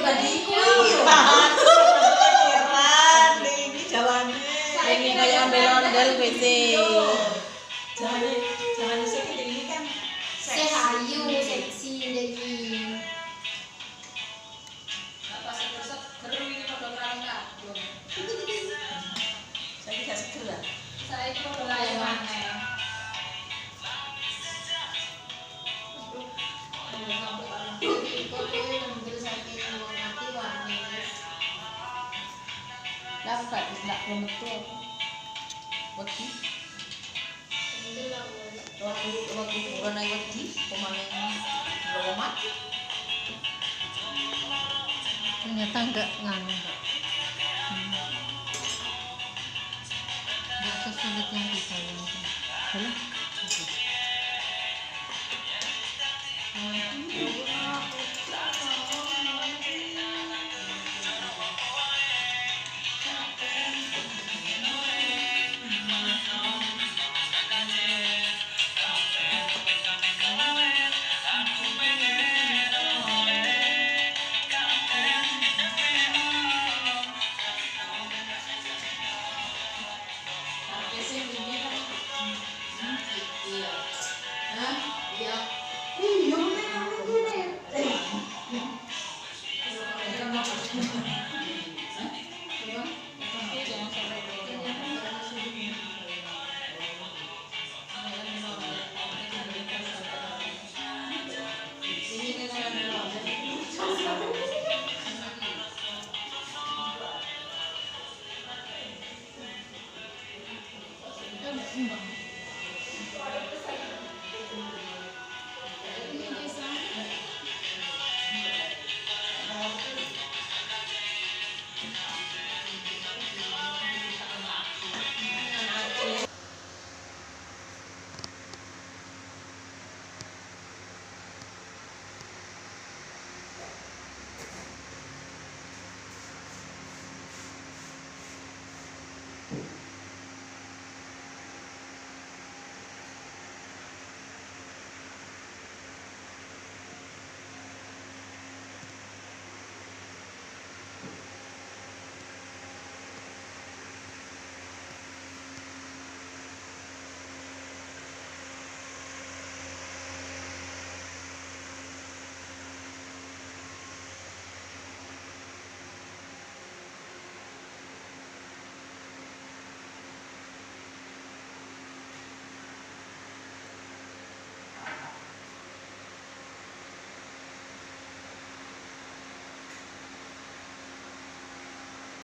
ini jawane. Ini kayak ondel-ondel wis. Jangan sakit ini kan sehayu seksi lagi. Apa sekerset keru ini pada berangkat. saya tidak seger lah. Saya itu pada aneh. Dapat tidak metu apa? Wedi. Waktu corona wedi, pemanen beromat. Ternyata enggak nganu enggak. Enggak sesulit yang dibayangkan. Boleh?